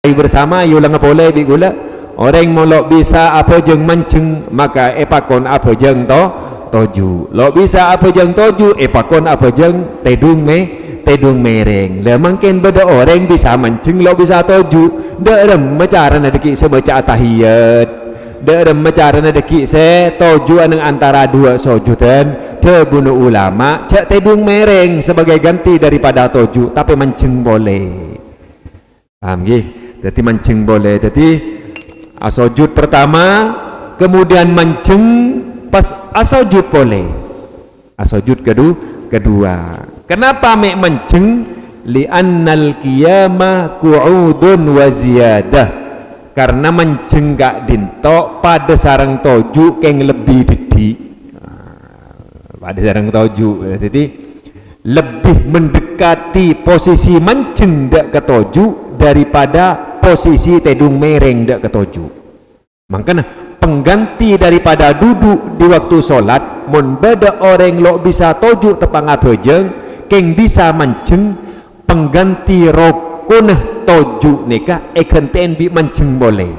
bersama yulang boleh bigula orang molok bisa apa jeng manceng maka epakon apa jeng toju lo bisa apa jeng toju epakon apa jeng tedung mereng lah mungkin beda orang bisa manceng lo bisa toju derem macara nadeki sebaca tahiyat derem macara nadeki se toju anang antara dua sojudan bunuh ulama cak tedung mereng sebagai ganti daripada toju tapi manceng boleh paham gih. Jadi mancing boleh. Jadi asojud pertama, kemudian mancing pas asojud boleh. Asojud kedua. Kenapa mek mancing? Li'annal qiyamah qu'udun wa ziyadah. Karena mancing gak dintok pada sarang toju keng lebih didi. Pada sarang toju. Jadi lebih mendekati posisi mancing dak ke toju daripada posisi tedung mereng dak ketujuh. Makanya pengganti daripada duduk di waktu sholat mun beda orang lo bisa toju tepang abejeng keng bisa manceng pengganti rokun toju nikah ekenten bi manceng boleh.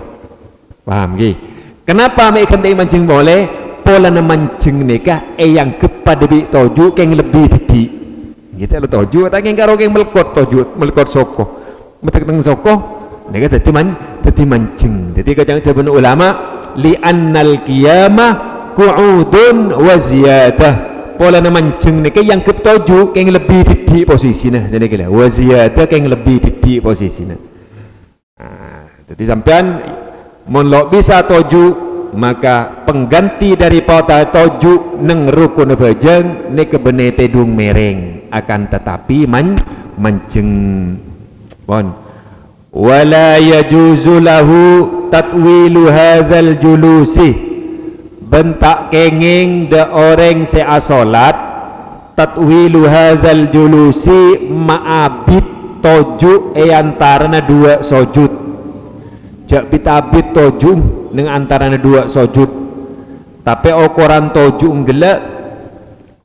Paham gih? Kenapa me ekenten manceng boleh? Pola manceng nikah yang kepada bi toju keng lebih didi. Gitu lo toju tak keng karo keng melkot toju melkot soko. Metek-teng soko nika dadi mancing. Dadi kacang ulama li annal qiyamah qu'udun wa ziyadah. Pola mancing nika yang ketoju keng lebih didi posisina jane kira wa ziyadah keng lebih didi posisina. Dadi sampean mun lo bisa toju maka pengganti daripada toju neng rukun bajeng nika bene tedung mereng akan tetapi mancing pon wala yajuzu lahu tatwilu hadzal julusi bentak kenging de orang se asolat tatwilu hadzal julusi ma'abid toju antarana dua sujud jak bitabid toju ning antarana dua sujud tapi ukuran toju ngelak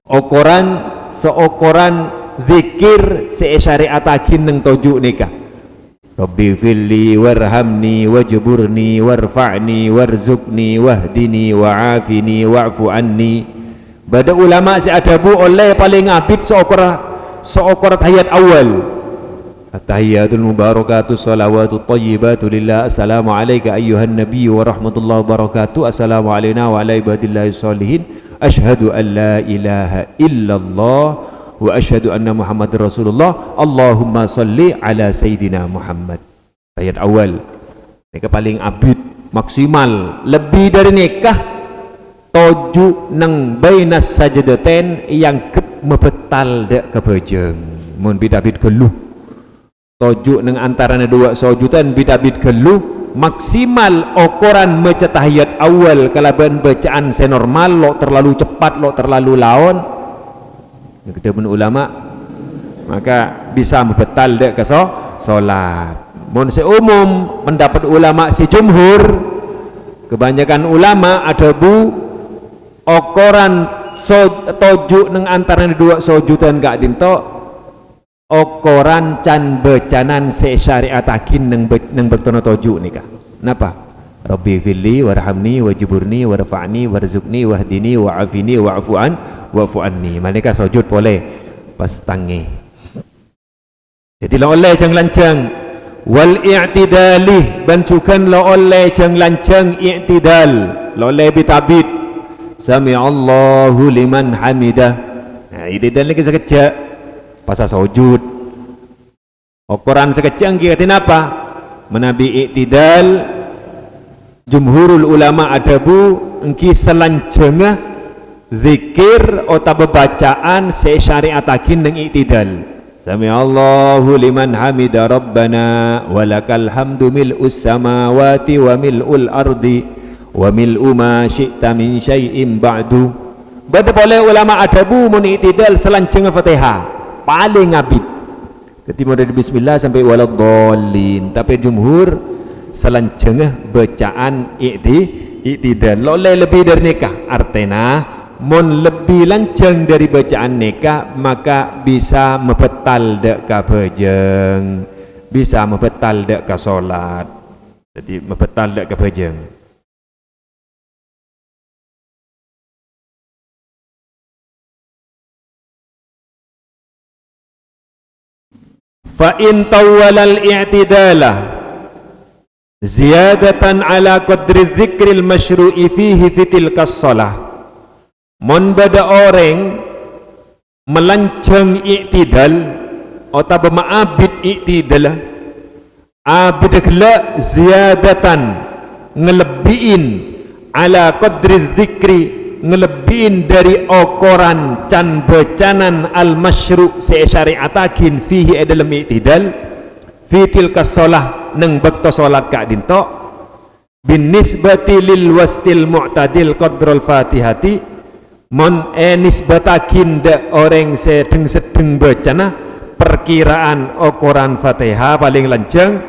ukuran seokoran zikir sesyariatakin neng toju nikah Rabbi filli warhamni wajburni warfa'ni warzuqni wahdini wa'afini wa'fu anni. Bada ulama seadabu oleh paling abid seokor tahiyat awal at-tahiyatul mubarakatuh salawatut tayyibatu lillah assalamu alayka ayyuhan nabiy wa rahmatullahi wa barakatuh assalamu alayna wa ala ibadillahi sholihin asyhadu an la ilaha illallah wa asyhadu anna Muhammadar Rasulullah Allahumma salli ala Sayyidina Muhammad. Ayat awal nikah paling abid maksimal lebih dari nikah toju nang bainas sajdatain yang mebetal dak kebejeng mun bidabid geluh toju nang antaranya dua sujudan bidabid geluh maksimal ukuran maca tahiyat awal kalaban bacaan senormal lo terlalu cepat lo terlalu laon kita pun ulama maka bisa membetal dek ke solat. Mun seumum pendapat ulama si jumhur kebanyakan ulama ada bu ukuran toju neng antara dua sujudan gak dinto ukuran can becanan se syariatakin neng bertono toju nikah. Napa? Rabbi filli warhamni wajburni warfa'ni warzuqni wahdini wa'afini wa'fu anni. Malaikat sujud boleh pas tangi. Jadi la oleh jang lancang wal i'tidali bancukan la oleh jang lancang i'tidal la oleh bitabid sami Allahu liman hamidah. Nah i'tidal lagi sekejap pas sujud ukuran sekejap kita apa menabi i'tidal jumhurul ulama adabu engki selanjengah zikir atau bacaan sesyariatakin neng i'tidal sami Allahu liman hamida rabbana walakal hamdu mil'us samawati wa mil'ul ardi wa mil'u ma syi'ta min syai'in ba'du. Bada boleh ulama adabu mun i'tidal selanjengah Fatihah paling abid jadi mulai bismillah sampai waladdallin tapi jumhur selanjengah bacaan i'tidal loleh lebih dari nikah artena mun lebih lancang dari bacaan nikah maka bisa mebetal dak kabejeng bisa membetal dak ke solat, jadi membetal dak ke bejeng. Fa in tawwala al-i'tidala ziyadatan ala qadri dzikril masyru'i fihi fi tilka shalah, mon bada orang melancang i'tidal atau ma'abid i'tidal, abid kala ziyadatan ngelebihin ala qadri dzikri, ngelebihin dari ukuran can becanan al masyru' sesyariatakin fihi dalam i'tidal fi tilka shalah nang bakto salat ka dinto bin nisbati lil wastil mu'tadil qadrul fatihati, mon nisbatakin da orang sedeng bacana perkiraan ukuran fatihah paling lancang,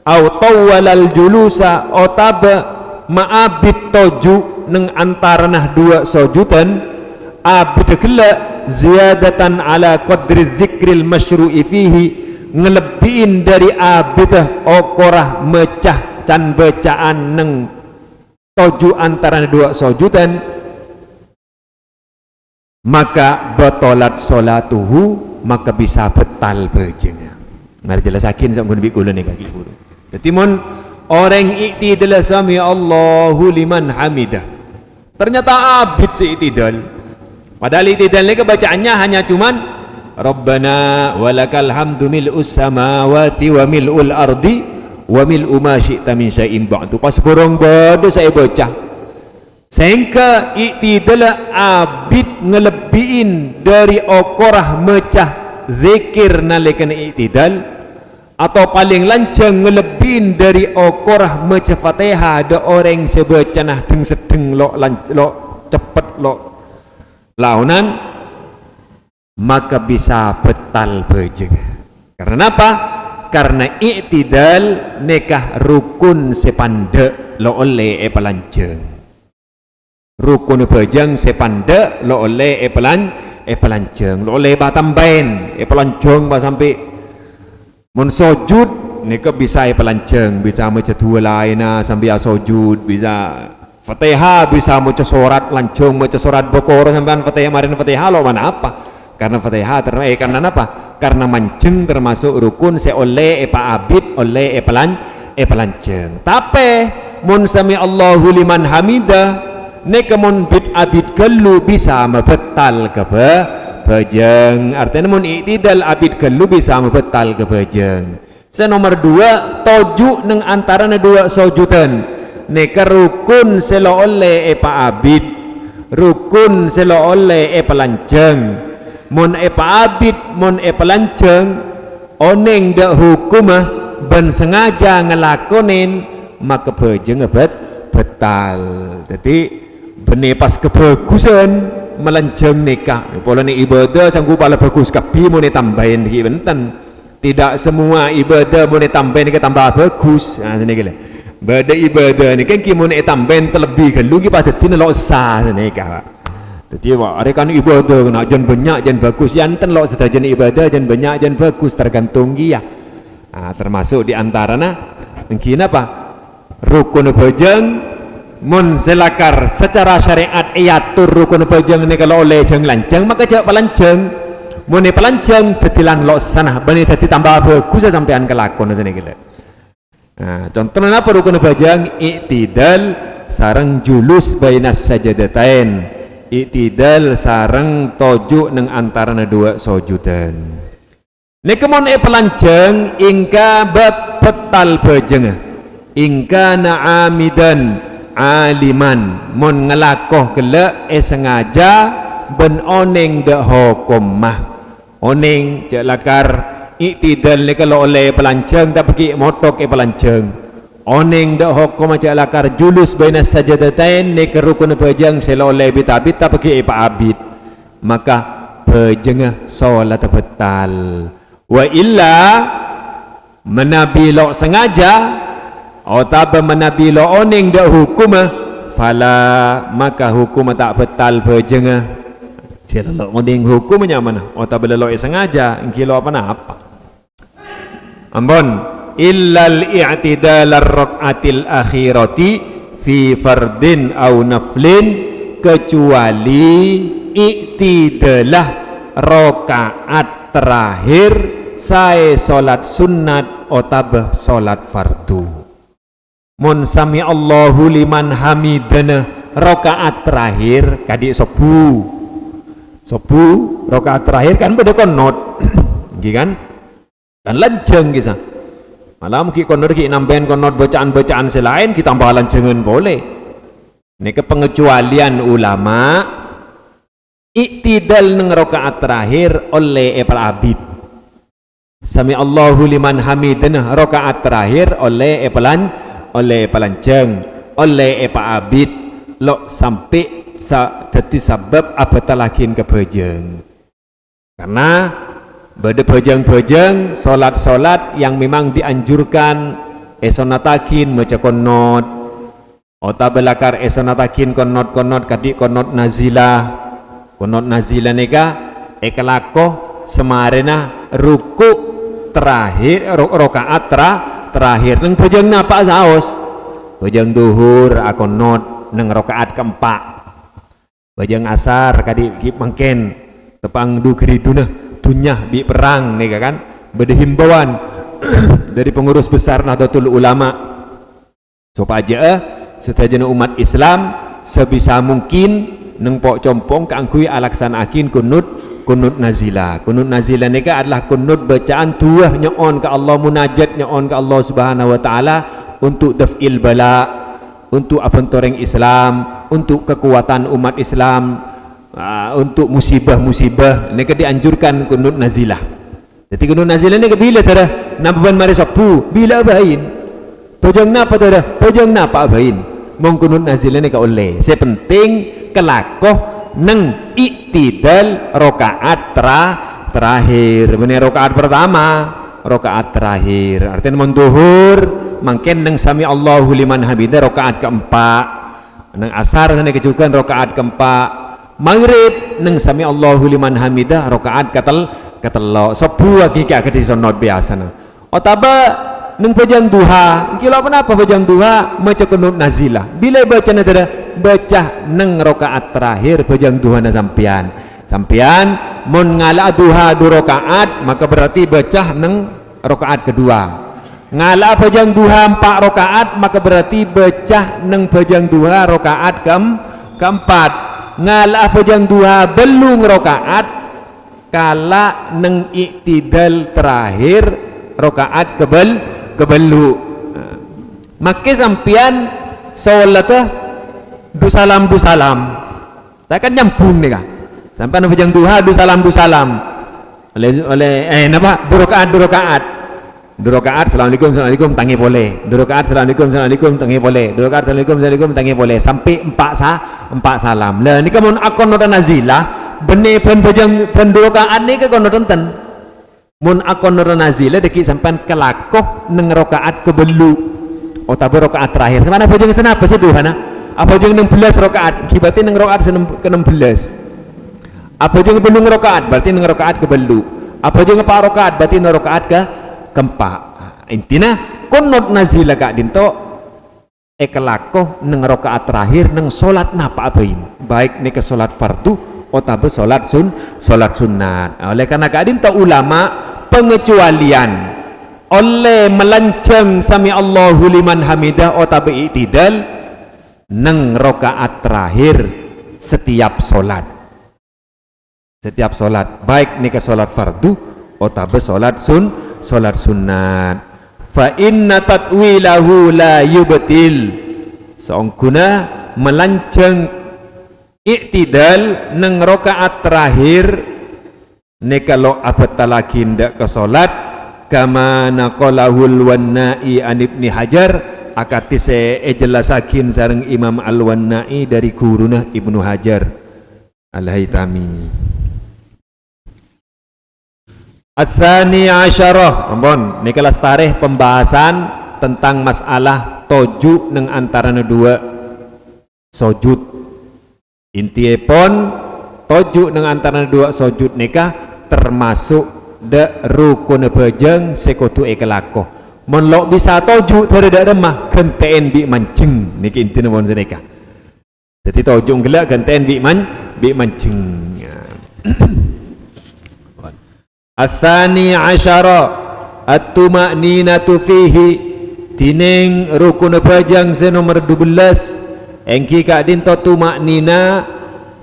au tawwalal julusa otaba ma'abid toju neng antaranah dua sojudan, abid kela ziyadatan ala qadri dzikril masyru'i fihi, ngelebihin dari abidah okorah mecah can bacaan neng toju antara dua sojudan, maka batolat solatuhu, maka bisa betal bejengnya. Mari jelasakin sama kun bikul ni kaki guru. Jadi mon orang i'tidal sami Allahu liman hamidah, ternyata abid se'itidal, padahal i'tidal ni kebacaannya hanya cuman Rabbana walakal hamdu mil'us samawati wa mil'ul ardi wa mil'u ma syi'ta min syai'in ba'du. Pas borong bodoh saya baca sehingga i'tidal abid ngelebihin dari okorah mecah zikir nalikan i'tidal, atau paling lancang ngelebihin dari okorah mecah fatihah ada orang sebacanah deng sedeng lo cepet lo launan, maka bisa betal bejeng. Karena apa? Karena i'tidal nekah rukun sepande lo oleh pelanceng, rukun bejeng sepande lo oleh pelanceng, lo oleh batambain pelanceng ba sampai mun sujud neka bisa pelanceng, bisa maca dua lainna sampai sujud, bisa fatihah, bisa maca surat lancung, maca surat Baqarah sampai fatihah marin fatihah lo mana apa? Karena fatihah karena apa? Karena manceng termasuk rukun se oleh abid oleh pelanceng. Tapi mun sami Allahu liman hamidah neka mun bid abid gelu bisa membetal ke bejeng. Artinya mun i'tidal abid gelu bisa membetal ke bejeng. Nomor dua, toju neng antara dua sojudan neka rukun selo oleh abid, rukun selo oleh pelanceng. Mon abid mon pelanceng oneng dak hukumah ben sengaja ngelakonin, maka bejeng betal. Jadi benih pas kebagusan melanceng nikah pola ni ibadah sanggup pala bagus kapi mau tambahin lagi benten, tidak semua ibadah mau tambahin ke tambah bagus. Nah ini gila beda ibadah ni kan kita mau tambahin terlebih kan lu kita pada lo sah nikah. Jadi ada kan ibadah nak jan banyak jan bagus, yanten lo sedajan ibadah jan banyak jan bagus tergantung dia. Termasuk di antaranya mungkin apa rukun bejeng mun selakar secara syariat iatur rukun bejeng ni kalau oleh jeng lanceng maka jawab pelanceng, mun pelanceng detilan lo sana bani dadi tambah bagus sampean kelakon sini gila. Contohnya apa rukun bejeng? I'tidal sareng julus bainas sajadatain, i'tidal sareng toju neng antara dua sojudan. Nekemon pelanceng ingka betal bejeng, ingka naamidan aliman mon ngelakoh gele sengaja ben oneng dak hukumah oneng celakar i'tidal ni kalau oleh pelanceng tak pergi motok pelanceng oneng dak hukum celakar julus bainas sajadatain ni kerukun bejeng selo oleh bitabit tak pergi abid, maka bejeng salat betal. Wa illa menabi lo sengaja atau menabi lo oneng dak hukum fala, maka hukum tak betal bejeng. Sila lo oneng hukumnya mana? Atau bela lo sengaja, engki lo apa? ampun, illal i'tidal ar-rak'atil akhirati fi fardin au naflin, kecuali i'tidalah rakaat terakhir sae salat sunnat otabah salat fardu. Mun sami Allahu liman hamidana rakaat terakhir kadik sobu rakaat terakhir kan beda konot nggih kan lanjeng kisah malam ki konot ki nambahin konot bacaan-bacaan selain kita tambah lanjengan boleh. Ini kepengecualian ulama iktidal neng rakaat terakhir oleh epal abid. Sami Allahu liman hamidana rakaat terakhir oleh epalanjeng oleh epa abid lo sampai jadi sabab apa talakin kebejeng. Karena pada bejeng-bejeng solat-solat yang memang dianjurkan esonatakin maca konot ota belakar esonatakin konot kadik konot nazilah neka ekalako semarena ruku terakhir rakaat terakhir neng bejeng napa saos bejeng duhur akonot neng rakaat keempat bejeng asar kadik mangken tepang du keriduna dunyah bi perang nih kan beda himbauan dari pengurus besar Nahdlatul Ulama supaya setajana umat Islam sebisa mungkin neng pok compong keangkui alaksanakin kunut nazilah nika adalah kunut bacaan tuah nyoon ke Allah, munajat nyoon ke Allah subhanahu wa ta'ala untuk daf'il bala, untuk apentoreng Islam, untuk kekuatan umat Islam, untuk musibah-musibah nika dianjurkan kunut nazilah. Jadi kunut nazilah nika bila tada nampan mari sabu bila bain bojong napa tada bojong napa bain mong kunut nazilah nika oleh saya penting kelakoh neng iktidal rakaat terakhir bener rakaat pertama rakaat terakhir artinya menduhur mangken neng sami Allahu liman hamidah rakaat keempat neng asar sana kejukan rakaat keempat maghrib neng sami Allahu liman hamidah rakaat katelo sebuah giga ke disonot biasa na otaba neng pejang duha kilo apa pejang duha maca kunut nazilah bila baca nada baca neng rakaat terakhir pejang duha na sampian mun ngala duha 2 rakaat maka berarti baca neng rakaat kedua ngala pejang duha 4 rakaat maka berarti baca neng pejang duha rakaat keempat ngalah pejang duha belum rakaat kala neng iktidal terakhir rakaat kebelu maka sampian sholatah du salam tak kan nyambung nih kah sampai pejang duha du salam oleh napa 2 rakaat assalamualaikum tangi boleh 2 rakaat assalamualaikum tangi boleh 2 rakaat assalamualaikum tangi boleh sampai 4 salam lah ini kamu akon noda nazilah benih ben bejang ben 2 rakaat ini ke kono tenten mun akon noda nazilah deki sampai kelakoh neng rakaat kebelu otabe rakaat terakhir mana bejang senapa sih Tuhan apa bejang 16 rakaat berarti neng rakaat ke-16 apa bejang belum rakaat berarti neng rakaat kebelu apa bejang 4 rakaat berarti neng rakaat keempat intinya kunut nazilah kak dinto ekelakoh neng rakaat terakhir neng solat napa abain baik nih ke solat fardu otabe solat sunat oleh karena kak dinto ulama pengecualian oleh melanceng sami Allahu liman hamidah otabe iktidal neng rakaat terakhir setiap solat baik nih ke solat fardu otabe solat sunat fa inna tatwilahu la yubtil seongkuna melanceng iktidal neng rakaat terakhir ne kalau abatalaki ndak ke salat kama naqalahul wannai an ibni hajar akati se jelasakin sareng Imam al-Wannai dari guruna Ibnu Hajar al-Haytami. Ats-tsani asyarah ampun ini kelas tarikh pembahasan tentang masalah toju neng antarane 2 sujud intiepon toju neng antarane 2 sujud nikah termasuk dak rukun bejeng sekotu ekelakoh mon lok bisa toju tere dak remah genten bi mancing niki intine mon seneka dadi toju gelak genten bi mancing Asani asyara at-tuma'ninatu fihi tining rukun bejeng se nomor 12 engki kak dinto tuma'nina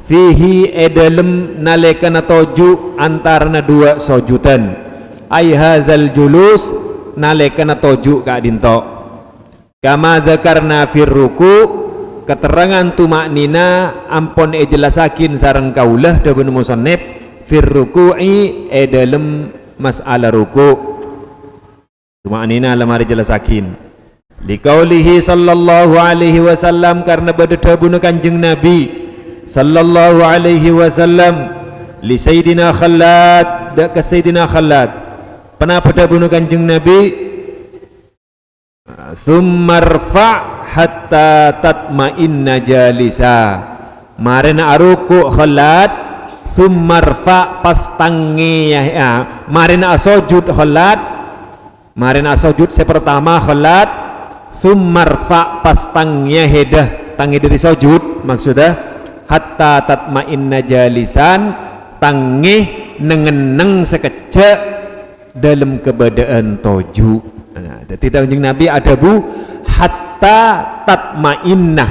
fihi edalem nalekana toju antarana dua sojudan ay hazal julus nalekana toju kak dinto kama zakarna fir ruku keterangan tumaknina ampun ejelasakin sareng kaulah dabun musannif fir ruku'i edalem mas'ala ruku tumaknina lamari jelasakin liqaulihi sallallahu alaihi wasallam karena badadabun kanjeng Nabi sallallahu alaihi wasallam li sayyidina Khalad dak ke sayyidina Khalad pernah pada bunuh kanjeng Nabi summarfa hatta tatma'inna jalisa marena aruku Khalad summarfa pas tangi ya marena asojud Khalad marena asojud sepertama Khalad summarfa pas tangi hedah tangi dari sojud maksudnya hatta tatma'inna jalisan tangih nengeneng sekejap dalam keberadaan toju. Nah, jadi kanjeng Nabi ada bu hatta tatma'innah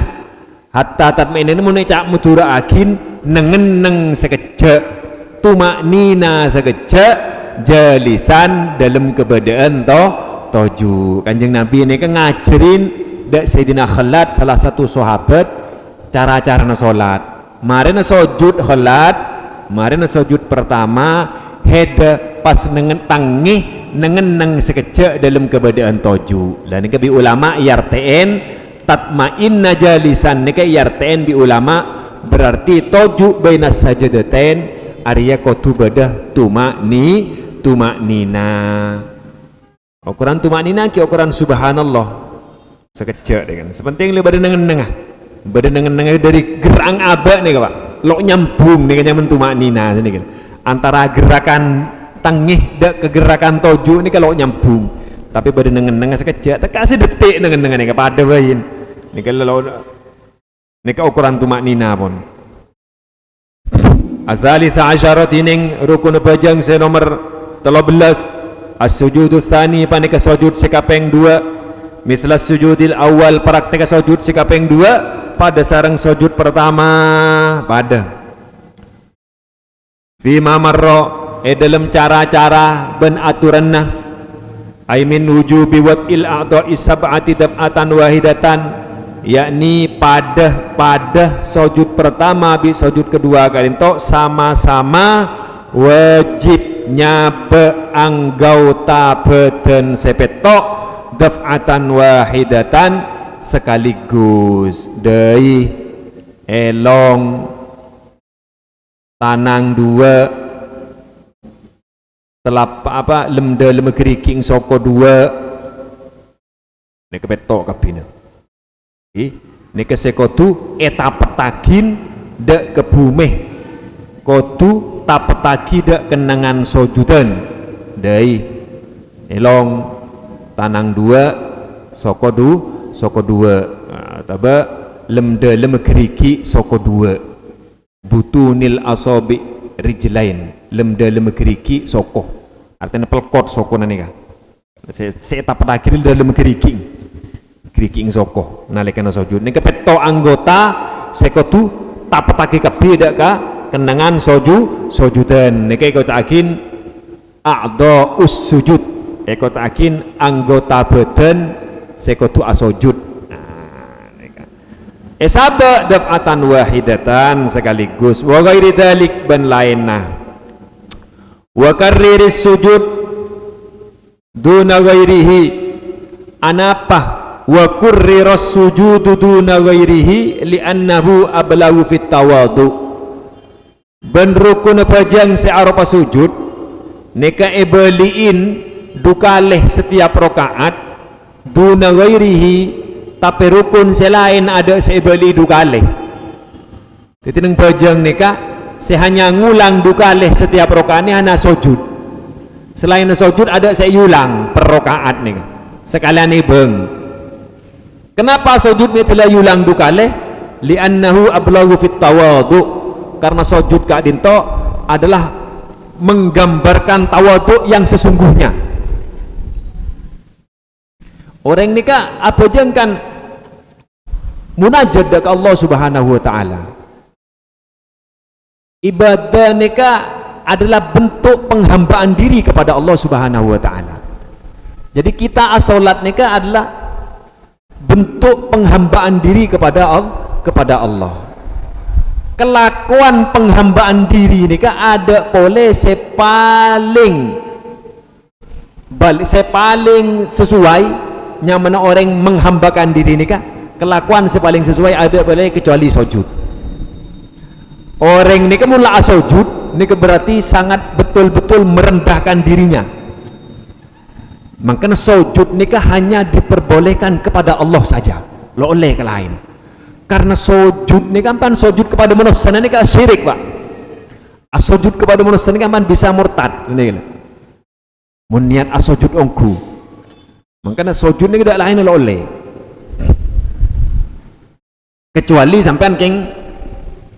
hatta tatma'innah ini mun cak mudura akin nengeneng sekejap tumaknina sekejap jalisan dalam keberadaan toju. Kanjeng Nabi ini kan ngajarin dak Sayyidina Khalad salah satu sahabat cara-cara sholat marina sujud Khalad marina sujud pertama heda pas nengen tangih nengeneng sekejap dalam keberadaan toju dan ini bi ulama yarten tatma'inna jalisan ini yarten bi ulama berarti toju baina sajadatain arya kotu badah tumaknina ukuran tumaknina ki ukuran subhanallah sekejap dengan sepenting lebih nengen-nengah berdengan-dengan dari gerang abak nih Pak lo nyambung nih nyaman tumaknina ini kan antara gerakan tangih dak ke gerakan toju ini kalau nyambung tapi berdengan-dengan sekejap tak kasih detik dengan nih pada bayin ini kalau ini ukuran tumaknina pun azalisa asyarat ining rukun bajang se nomor 13 as-sujudu tsani panika sujud sekapeng 2 mislah sujudil awal praktek sujud sekapeng 2 pada sarang sujud pertama pada fima marro dalam cara-cara ben aturanna aimin wujubi wat'il a'dha'i sab'ati daf'atan wahidatan yakni pada sujud pertama bi sujud kedua kali itu sama-sama wajib nyabe anggota badan sepetok daf'atan wahidatan sekaligus dari elong tanang dua telap apa lemda lemegeriking soko dua ini kepetok kabina ini kesekotu etapetagin dek kebumeh kotu tapetagi dek kenangan sojudan dari elong tanang dua soko dua taba lemda lemegeriki soko dua butunil asobi rijlain lemda lemegeriki soko artinya pelkot soko nanika saya tak pernah kira dalam geriking soko nalekana sujud ini kepeto anggota sekotu tak petaki kabeh ka kenangan sujudan niki kau takin a'dha us-sujud kau takin anggota badan sekotu asujud sabda daf'atan wahidatan sekaligus wa ghairi dzalik ban lainna wa karriris sujud duna ghairihi anapa wa kurriras sujudu duna ghairihi li'annahu ablagu fit tawadu ban rukun bajang searupa sujud neka ebaliin dukaleh setiap rakaat duna ghairihi tapi rukun selain ada sebeli dukaleh jadi neng bajang neka hanya ngulang dukaleh setiap rakaat ini hanya sujud Selain sujud ada saya ulang per rakaat nih sekalian nih beng. Kenapa sujud ni telah ulang dukale? Li'annahu ablaghu fit tawadhu, karena sujud kak dinto adalah menggambarkan tawadhu yang sesungguhnya. Orang ni kak apa jengkan munajat ke Allah Subhanahu wa taala. Ibadah ni kak adalah bentuk penghambaan diri kepada Allah Subhanahu wa taala. Jadi kita salat nikah adalah bentuk penghambaan diri kepada Allah. Kelakuan penghambaan diri nikah ada boleh sepaling sesuai yang mana orang menghambakan diri nikah. Kelakuan sepaling sesuai ada boleh kecuali sujud. Orang nikah mula sujud ini berarti sangat betul-betul merendahkan dirinya. Makanya sujud nikah hanya diperbolehkan kepada Allah saja, lo oleh ke lain. Karena sujud nikah pan sujud kepada manusia nikah syirik pak. Sujud kepada manusia nikah pan bisa murtad. Ini muniat sujud ongku. Makanya sujud nikah tidak lain lo oleh. Kecuali sampean king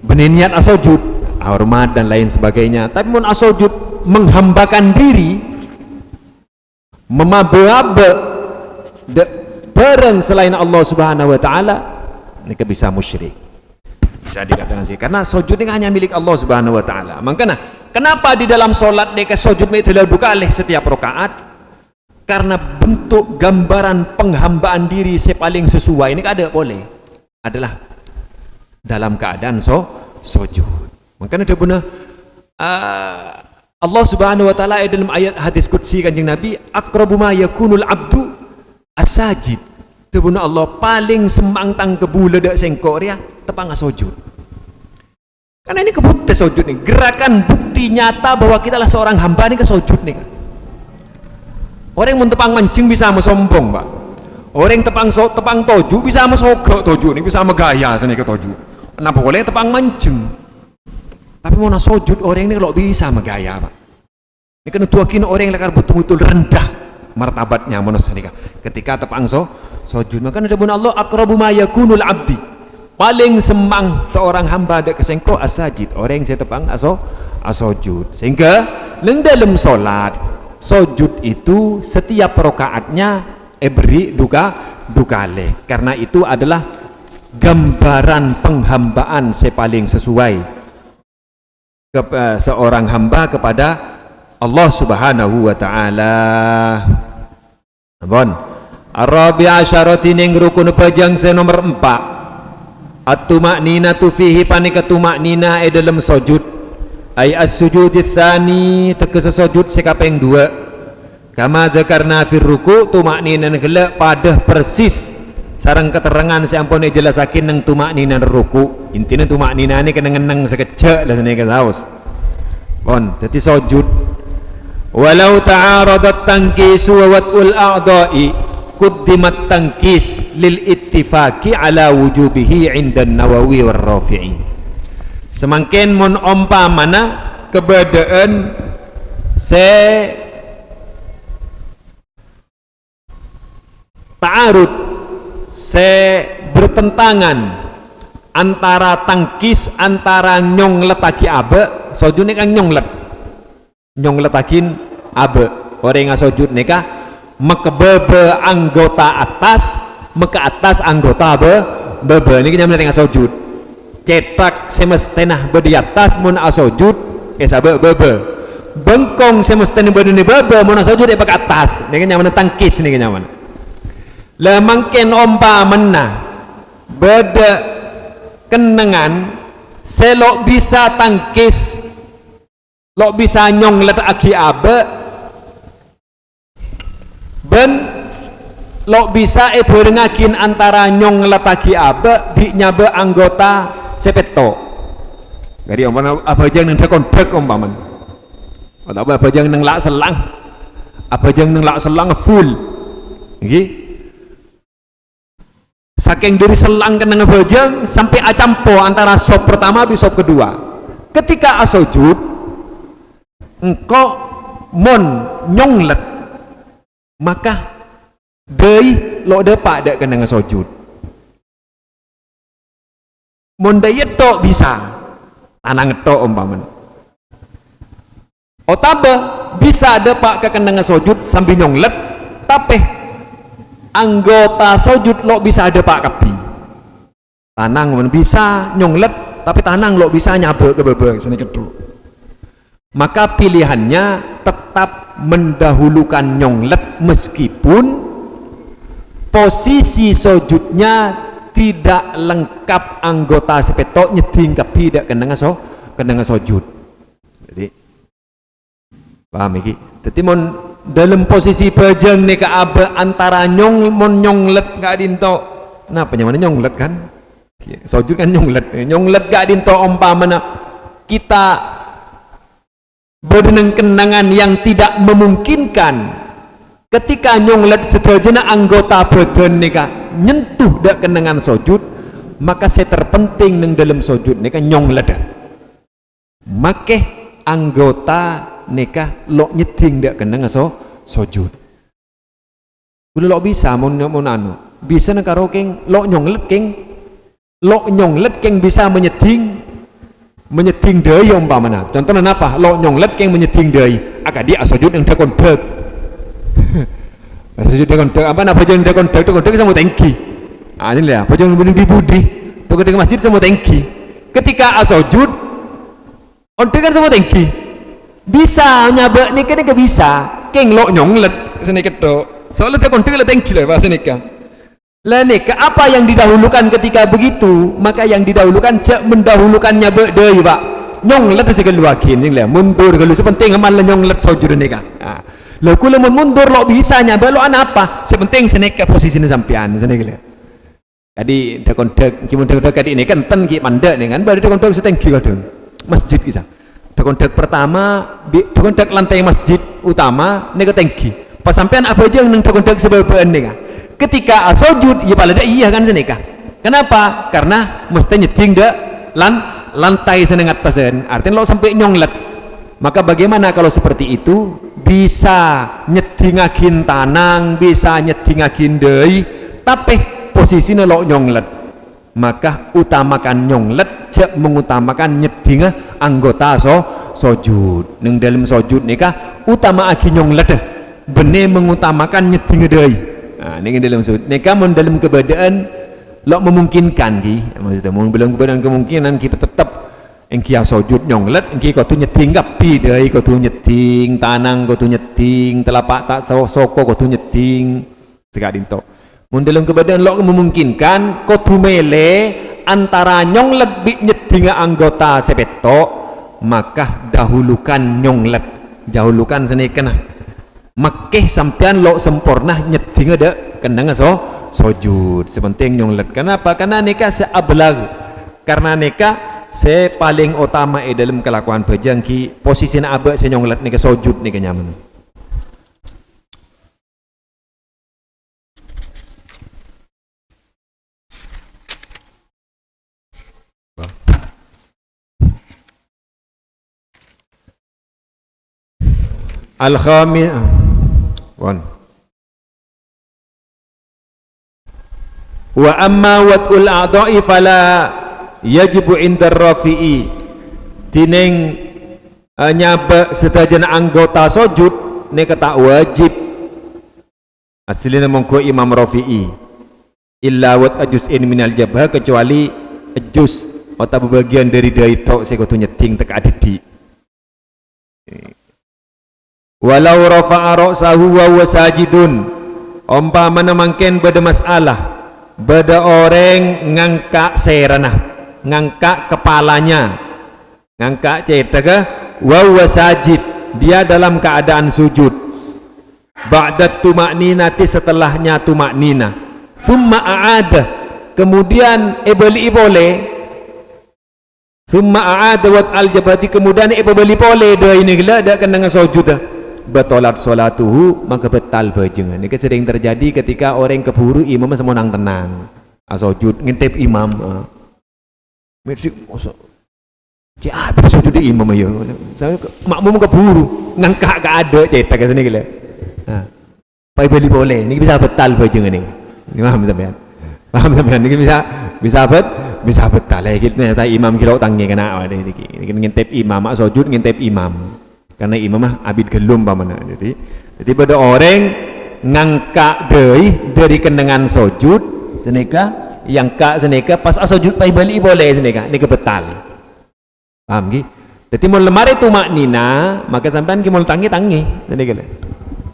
berniat sujud hormat dan lain sebagainya, tapi mun asujud menghambakan diri memabe-abe bareng selain Allah Subhanahu wa taala, ini bisa musyrik, bisa dikatakan sih, karena sujud ini hanya milik Allah Subhanahu wa taala. Makanya kenapa di dalam solat mereka sujud itu dilakukan oleh setiap rakaat? Karena bentuk gambaran penghambaan diri sepaling sesuai ini ada boleh adalah dalam keadaan sujud. Makanya dia benar Allah Subhanahu wa taala dalam ayat hadis qudsi Kanjeng Nabi, aqrabu ma yakunul abdu as-sajid. Dia benar Allah paling semangtang kebula dak sengkok dia tepang sujud. Karena ini kebukti sujud nih, gerakan bukti nyata bahwa kita lah seorang hamba ini ke sujud nih. Orang yang tepang mancing bisa sombong, Pak. Orang tepang toju bisa mesogok toju nih, bisa megaya sini ke toju. Kenapa boleh tepang mancing? Tapi mau sujud orang ini kalau bisa megaya pak. Ini kena tuakin orang yang lekar betul-betul rendah martabatnya manusia ini. Ketika tepang sujud, maka ada pun Allah aqrabu ma yakunul abdi. Paling semang seorang hamba ada kesengko as-sajid. Orang yang saya tepang sujud. Sehingga dalam solat sujud itu setiap rakaatnya beri dukale. Karena itu adalah gambaran penghambaan sepaling sesuai seorang hamba kepada Allah Subhanahu wa taala. Ampun. Arabi asyarati ning rukun pejang nomor 4. At-tuma'ninatu fihi panika tuma'nina dalam sujud. Ai as-sujud tsani tegese sujud sekaping 2. Kama dzakarna fi ruku tuma'nina gelak pada persis sarang keterangan sampun jelasakin nang tumaknina ruku. Intinya tumaknina ini kena ngeneng sekecek lah sini ke saus. Bon, jadi sujud. Walau ta'aradat tankisu wa wat'ul a'dha'i quddimat tankis lil ittifaqi ala wujubihi 'inda an-Nawawi war Rafi'i. Semakin mun umpamana kebedaan ta'arud bertentangan antara tangkis antara nyong letaki abe sujud ni kan nyong letakin abe orang yang sujud ni kah mekebebe anggota atas meka atas anggota bebe ni kan yang sujud cetak semestena bedi atas mun sujud sabe bebe bengkong semestena bedi bebe mun sujud ke atas ni kan yang tangkis ni kan yang lah mungkin ompa menah beda kenangan selok bisa tangkis lok bisa nyong let aki abe ben lok bisa berengakin antara nyong let aki abe bi nyabe anggota sepeto jadi ompa apa jang nang kontak ompaman atau apa jang nang lak selang full nggih. Saking dari selang kena ngebajang sampai acampo antara sop pertama bis sop kedua. Ketika asujud engkau mon nyonglet maka dei lo depak dak kena ngesojud mon dayet tok bisa tanang tok umpaman otabe bisa depak ke kena ngesojud sambil nyonglet tapi anggota sojud lo bisa depak kapi tanang bisa nyonglet tapi tanang lo bisa nyabe ke bebeng sini kedua maka pilihannya tetap mendahulukan nyonglet meskipun posisi sojudnya tidak lengkap anggota sepetok nyeding kapi tidak kena sojud jadi paham iki jadi mon dalam posisi bajang nih ke abe antara mon nyonglet gak dinto kenapa nyaman nyonglet kan sojud kan nyonglet gak dinto umpamana kita berdenang kenangan yang tidak memungkinkan ketika nyonglet sedajana anggota badan nika nyentuh dak kenangan sujud maka saya terpenting neng dalam sujud nika nyonglet make anggota nika lo nyeding dak kenangan sujud udah lo bisa mon anu bisa nang karo keng lo nyonglet keng bisa menyeding deui umpamana contohnya apa lo nyonglet keng menyeding deui akadi asojud yang dakon beg asojud dakon beg apa napa jeung dakon beg sama tangki ini lah bojong bening di budi to ke masjid sama tangki ketika asojud onte kan sama tangki bisa nyabe nih kan bisa keng lo nyonglet sini ketok soalnya dakon beg tangki lah bahasa nikah lah nika apa yang didahulukan ketika begitu maka yang didahulukan cek mendahulukannya bedei pak nyonglet segala wakin yang mundur kalau sepenting amal nyonglet sojud nika lah kula mundur lo bisa nyabe lo apa sepenting senika posisinya sampean senika jadi dakon dek kimun dek kadi ini kan ten ki mandek nih kan baru dakon dek setenggi kadang masjid kisah dakon dek pertama dakon dek lantai masjid utama nika tenggi pas sampean apa aja yang dakon dek sebabaan nika ketika sujud ya pada iya kan senika kenapa karena mesti nyeding dak lantai seneng atasan artinya lo sampai nyonglet maka bagaimana kalau seperti itu bisa nyedingakin tanang bisa nyedingakin deui tapi posisinya lo nyonglet maka utamakan nyonglet cek mengutamakan nyedinga anggota sujud neng dalam sujud nika utama aki nyonglet bener mengutamakan nyedinga deui ini dalam sujud neka mun dalam keadaan lo memungkinkan ki maksudnya mun belum keadaan kemungkinan kita tetap engki sujud nyonglet engki kau tu nyeding kapi deui kau tu nyeding tanang kau tu nyeding telapak tak soko kau tu nyeding segak dinto mun dalam keadaan lo memungkinkan kau tu mele antara nyonglet bi nyedinga anggota sepetok maka dahulukan nyonglet dahulukan senekana makeh sampean lo sempurna nyeding ada kendang sujud sepenting nyonglet kenapa karena nikah seablag karena nikah se paling utama dalam kelakuan bajang ki posisinya abak se nyonglet nikah sujud nikah nyaman al-khamis wa amma wat'ul a'dha'i fala yajibu indar rafi'i tining nyaba sedajan anggota sujud nek tak wajib aslinya mongko Imam Rafi'i illa wat ajuz'in minal jabha kecuali ajuz atau bagian dari tok sing kudu nyeding tek adidi walau rafa'a ra'sahu wa sajidun umpamana mangken bada masalah bada orang ngangkak serana ngangkak kepalanya ngangkak cetaka wa sajid dia dalam keadaan sujud ba'da tumakninati setelahnya tumaknina thumma a'ada kemudian ibali boleh thumma a'ada wat al-jabati kemudian ibali boleh doa ini gila ada kena sujud batolat sholatuhu maka betal bajengan ini sering terjadi ketika orang keburu imam semonang tenang sujud ngintip imam Cek ada sujud di imam ayo. Saya makmum keburu ngangkak ke ada cetak ke sini gila. Nah, pai beli boleh. Ini bisa betal bajeng ini. Ini paham sampean? Paham sampean? Ini bisa betal. Lagi ternyata imam kira tangi kena awak ini. Ini ngintip imam, mak sujud ngintip imam. Karena imam mah abid gelum pamana. Jadi pada orang ngangkak dari kendengan sujud seneka yang kak seneka pas sujud pai beli boleh seneka. Ini kebetal. Paham ki? Jadi mau lemari itu maknina, maka sampean ki mau tangi, jadi gila.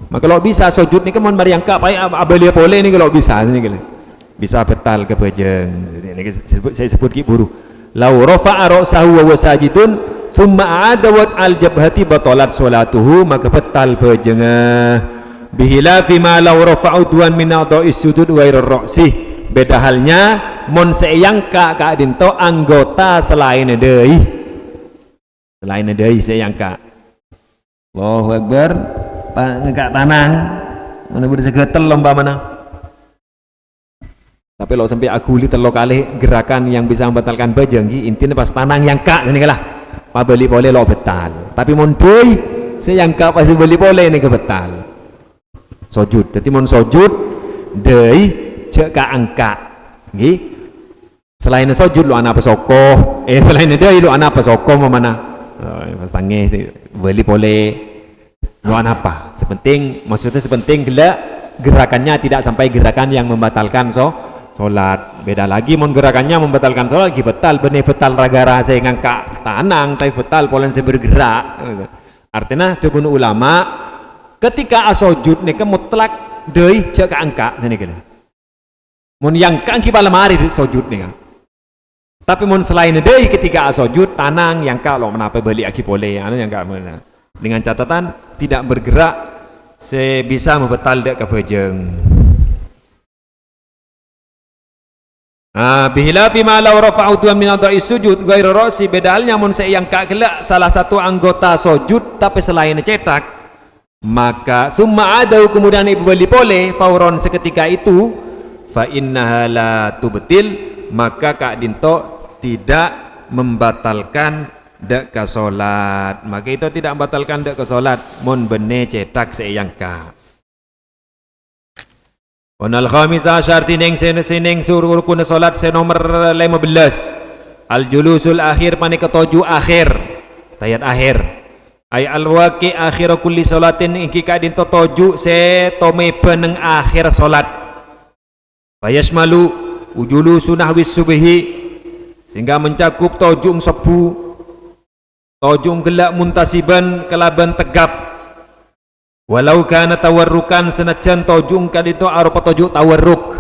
Maka kalau bisa sujud ni kan mau mari angkat, pai abali boleh ni kalau bisa, jadi gila. Bisa betal ke bejeng. Jadi ini saya sebut ki buru. Lau rafa'a ra'sahu wa sajidun, thumma a'ada wat al jabhati batalat salatuhu, maka betal bejengah. Bihilafi ma lau rafa'u duan min a'dha'is sujud ghairar ra'si. Beda halnya mon seyangka ka dinto anggota selain deui. Selain dari saya angkat Allahu Akbar ngangkat tanang mana boleh segetel lomba mana tapi kalau sampai aku li telo kali gerakan yang bisa membatalkan bajeng intinya pas tanang yang kak ini kalah pak beli boleh lo betal tapi mon doi saya angkat pasti beli boleh ini kebetal sujud jadi mon sujud doi cek ka angkat selain sujud lo anak pesoko selain doi lo anak pesoko mana pas tangi beli boleh luan apa sepenting maksudnya sepenting gerakannya tidak sampai gerakan yang membatalkan solat beda lagi mon gerakannya membatalkan solat betal benih betal ragara saya ngangkat tanang tapi betal polen saya bergerak artinya cebun ulama ketika asojud nih mutlak doi cek angka sini kena mon yang kaki pada lemari sojud nih tapi mun selain deui ketika asojud tanang yang kalau menapa beli aki boleh anu yang enggak mana dengan catatan tidak bergerak sebisa membetal dek kebejeng bihilafi ma law rafa'u duan min adha'is sujud ghairu ra'si bedalnya mun yang kelak salah satu anggota sujud tapi selain cetak maka summa adau kemudian ibu beli boleh fauron seketika itu fa innaha la tubtil maka kak dinto tidak membatalkan dek ke solat maka itu tidak membatalkan dek ke solat mon bene cetak seyangka wanal khamisa syarti neng seneng suruh rukun solat senomor 15 al julusul akhir pani ketujuh akhir tayat akhir ay al waqi akhir kulli solatin iki kak dinto tujuh se tome beneng akhir solat fayasmalu ujulu sunahwis subhi sehingga mencakup tojung sebu tojung gelak muntasiban kelaban tegap walau kana tawarrukan senajan tojung kadito arupa tojuk tawarruk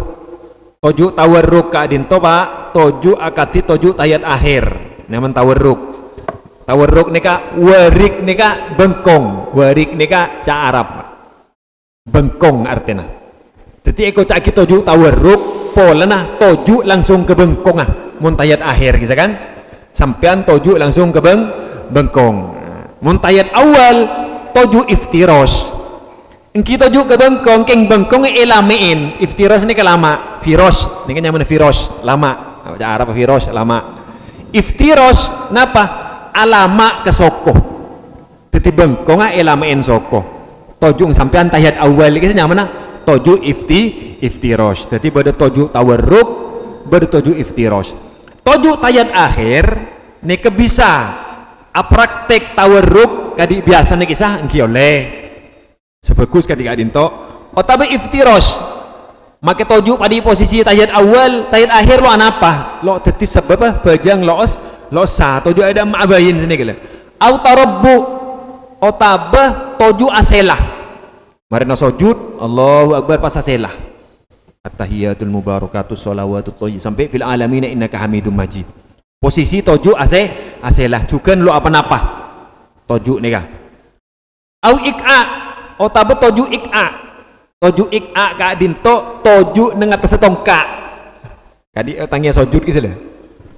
kadito pak tojuk akati tojuk tayat akhir naman tawarruk nika warik nika bengkong warik nika ca Arab bengkong artinya jadi eko caki tojuk tawarruk pola nah tojuk langsung ke bengkong muntayat akhir gitu kan sampean tojuk langsung ke bengkong muntayat awal tojuk iftiros engki tojuk ke bengkong keng bengkong elamein iftiros ini kelama firos ini kan namanya firos lama Arab firos lama iftiros napa alama ke soko teti bengkong elamein soko tojuk sampean tayat awal ini namanya tojuk iftiros jadi pada tojuk tawarruk pada tojuk iftiros tojuk tayat akhir ini kebisa praktek tawarruk kadi biasa nih kisah engki oleh sebagus ketika dinto tapi iftiros maka tojuk pada posisi tayat awal tayat akhir lo anapa lo teti sebab bajang lo sa tojuk ada ma'abayin sini gila au tarabbu otabah tojuk aselah marina sujud Allahu Akbar pas aselah at-tahiyatul mubarakatuh sholawatut thayyib sampai fil alamin innaka hamidum majid posisi tojuk aselah juga lo apa-apa tojuk nika au ik'a otabe tojuk ik'a ka dinto tojuk nang atas tongkak kadi tangnya sujud ki lah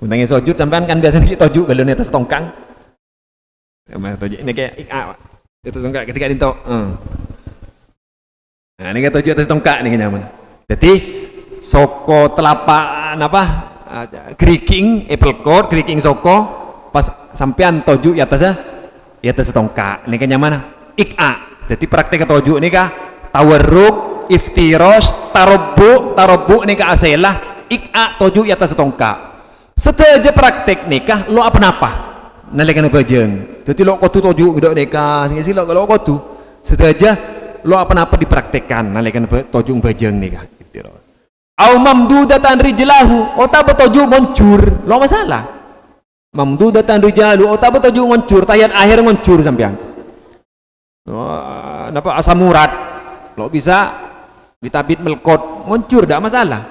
tangnya sujud sampean kan biasa ki tojuk galon atas tongkang tojuk ini kayak ik'a atas tongkak ketika dinto nah ini tojuk atas tongkak nih nyaman jadi soko telapak apa kerikeng apple core kerikeng soko pas sampean toju ya atas tongkak ini kan yang mana ik'a. Jadi praktek toju ini kah tawarruk iftiros tarobu ini kah aselah ik'a toju ya atas tongkak. Setelah praktek nikah lo apa nalikan bajeng. Jadi lo kotu toju udah nikah sehingga sih lo kalau kotu setelah lo apa dipraktekkan nalikan toju bajeng nikah. Au mamdudatan rijlahu ota betoju ngoncur lo masalah mamdudatan rijlahu ota betoju ngoncur tayat akhir ngoncur sampean napa asam urat lo bisa ditabit melkot ngoncur tidak masalah.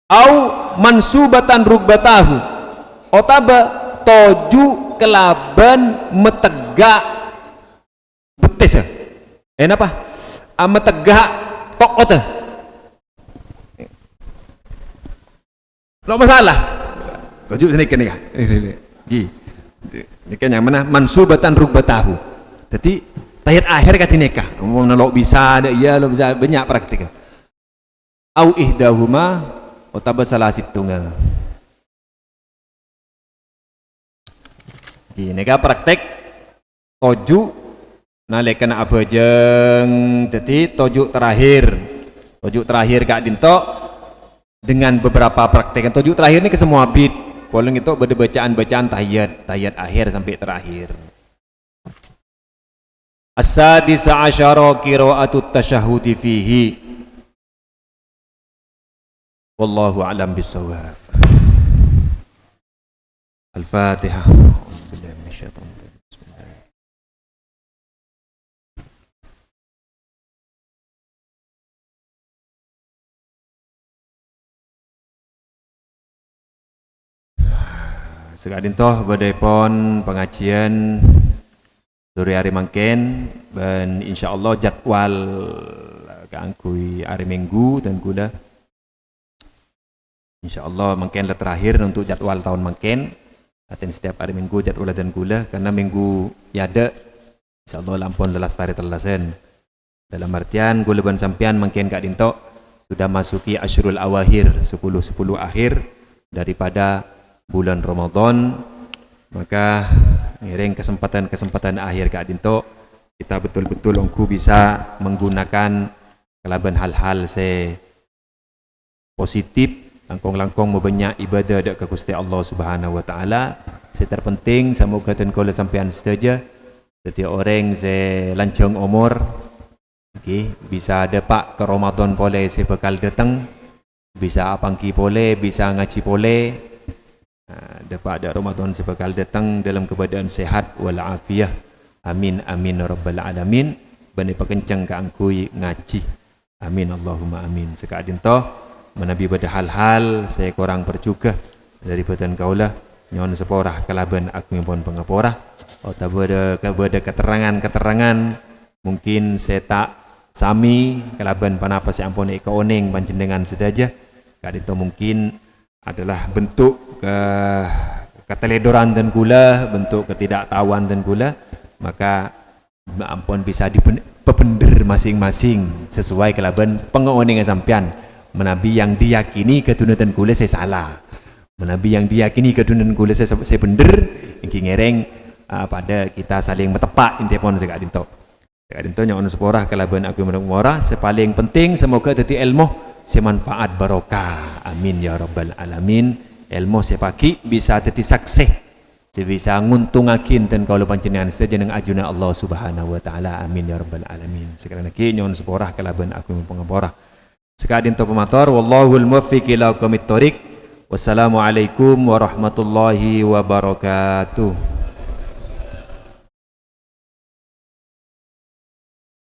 Au mansubatan rugbatahu ota betoju kelaban metegak betis apa metegak tok ota lo masalah tujuh sini kan ini kan yang mana mansubatan rugbatahu. Jadi tayat akhir kata nikah ngomong lo bisa ada iya lo bisa banyak praktik. Au ihdahuma otaba salah situngga ini kan praktek toju nalekan apa jeng. Jadi toju terakhir kak dinto dengan beberapa praktek. Tujuh terakhir ini ke semua bid polong itu bacaan tahiyat akhir sampai terakhir. As-sadisa asyara qira'atut tasyahhudi fihi wallahu a'lam bissawab. Al-Fatihah. A'udzubillahi minasyaitonir rajim. Sekadin toh badai-pon pengajian sore hari mangken dan insyaallah jadwal keangkui hari Minggu dan gula insyaallah mangken lah terakhir untuk jadwal tahun mangken aten setiap hari Minggu jadwal dan gula karena Minggu yada insyaallah lampun lelas tari terlasen dalam artian gula ban sampean mangken kak dinto sudah masuki asyrul awahir 10 akhir daripada bulan Ramadan, maka ngiring kesempatan akhir Kak Dinto kita betul-betul engku bisa menggunakan kelaban hal-hal se positif langkong-langkong membanyak ibadah dak ke Gusti Allah Subhanahu wa taala. Se terpenting semoga ten kala sampean setuju setiap orang se lancang umur bisa dapat ke Ramadan boleh se bakal datang bisa apangki boleh bisa ngaji boleh dapat ada Ramadan sebakal datang dalam keadaan sehat walafiah. Amin amin rabbal alamin. Bani pakencang ka angkui ngaji. Amin Allahumma amin. Sekadin toh menabi pada hal-hal saya kurang percugah dari badan kaulah nyon seporah kalaban aku pun pengaporah atau ada keterangan mungkin saya tak sami kalaban panapa saya ampun eka oneng panjenengan sedaja kadito mungkin adalah bentuk keteledoran dan gula, bentuk ketidaktahuan dan gula, maka ampun bisa dipepender masing-masing sesuai kelaban pengoningan sampean. Menabi yang diyakini ketunutan gula saya salah, menabi yang diyakini ketunutan gula saya bener, ingin ngereng pada kita saling metepak intipon sekak dinto nyon seporah kelaban aku menurut sepaling penting semoga jadi ilmu semanfaat barokah. Amin ya rabbal alamin. Ilmu sepaki bisa jadi saksih bisa nguntungakin dan kalau panjenengan saja dengan ajuna Allah Subhanahu wa taala. Amin ya rabbal alamin. Sekarang lagi nyon seporah kelaban aku pengaporah sekadin to pemator wallahul muwaffiq ila aqwamit thoriq. Wassalamualaikum warahmatullahi wabarakatuh.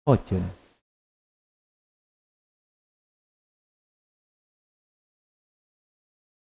Ojen